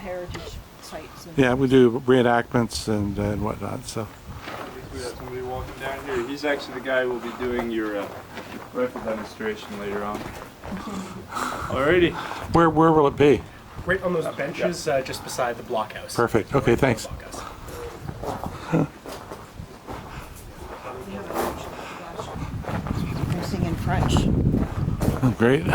heritage sites. And Yeah, we do reenactments and whatnot. So. We have somebody walking down here. He's actually the guy who will be doing your rifle demonstration later on. Alrighty. Where will it be? Right on those benches, just beside the blockhouse. Perfect. Okay, thanks. They're singing French. Oh, great.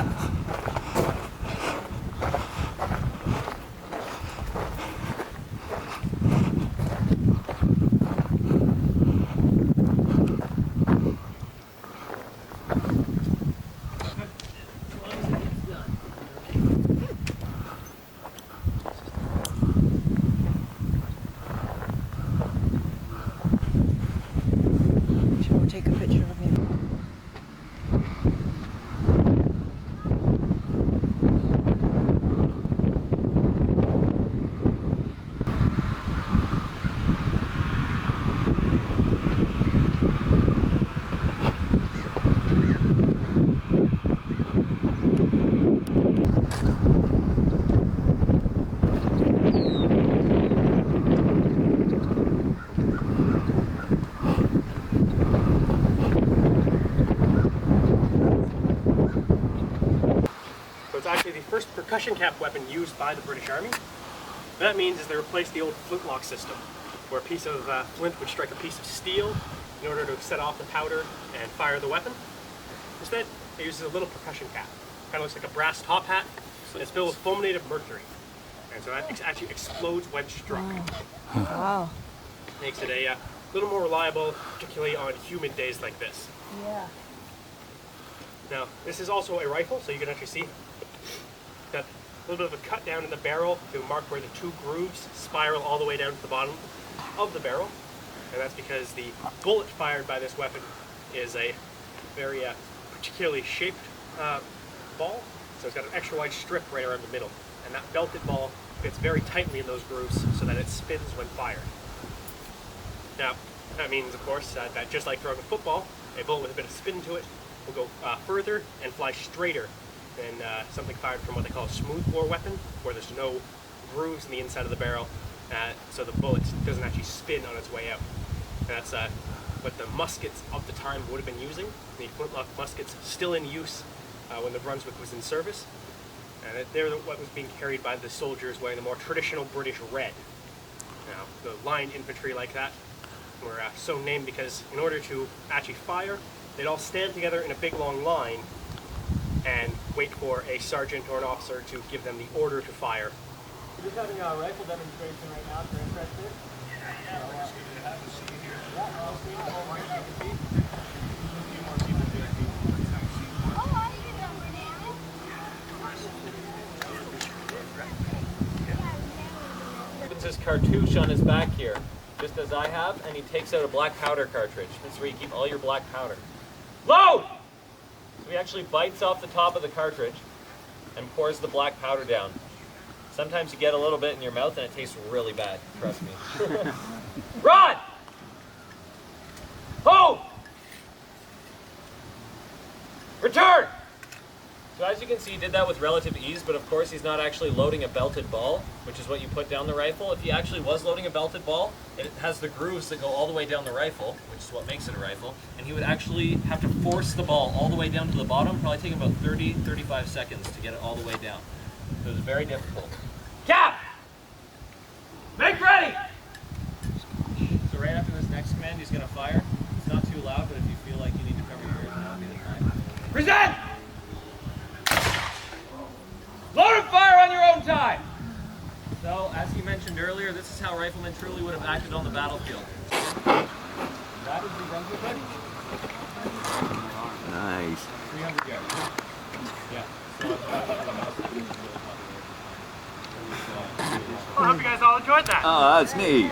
We'll take a picture of him. It's actually the first percussion cap weapon used by the British Army. What that means is they replaced the old flintlock system, where a piece of flint would strike a piece of steel in order to set off the powder and fire the weapon. Instead, it uses a little percussion cap. Kind of looks like a brass top hat, and it's filled with fulminated mercury. And so that actually explodes when struck. Wow. Makes it a little more reliable, particularly on humid days like this. Yeah. Now, this is also a rifle, so you can actually see got a little bit of a cut down in the barrel to mark where the two grooves spiral all the way down to the bottom of the barrel. And that's because the bullet fired by this weapon is a very particularly shaped ball. So it's got an extra wide strip right around the middle. And that belted ball fits very tightly in those grooves so that it spins when fired. Now, that means, of course, that just like throwing a football, a bullet with a bit of spin to it will go further and fly straighter than something fired from what they call a smooth bore weapon, where there's no grooves in the inside of the barrel, so the bullet doesn't actually spin on its way out. And that's what the muskets of the time would have been using. The flintlock muskets still in use when the Brunswick was in service. And they're what was being carried by the soldiers wearing the more traditional British red. Now, the line infantry like that were so named because in order to actually fire, they'd all stand together in a big long line and wait for a sergeant or an officer to give them the order to fire. We're just having a rifle demonstration right now, if you're interested. Yeah, we're just going to have a seat here. Yeah, I'll see. Opens his cartouche on his back here, just as I have, and he takes out a black powder cartridge. That's where you keep all your black powder. Load! So he actually bites off the top of the cartridge and pours the black powder down. Sometimes you get a little bit in your mouth and it tastes really bad, trust me. Run! Hold! Return! So as you can see, he did that with relative ease, but of course he's not actually loading a belted ball, which is what you put down the rifle. If he actually was loading a belted ball, it has the grooves that go all the way down the rifle, which is what makes it a rifle, and he would actually have to force the ball all the way down to the bottom, probably taking about 30-35 seconds to get it all the way down. So it was very difficult. Cap! Make ready! So right after this next command, he's going to fire. It's not too loud, but if you feel like you need to cover your ears, now would be the time. Present! Load and fire on your own time! So, as he mentioned earlier, this is how riflemen truly would have acted on the battlefield. That is the Brunswick ready? Nice. 300 yards. Yeah. Well, I hope you guys all enjoyed that. Oh, that's neat.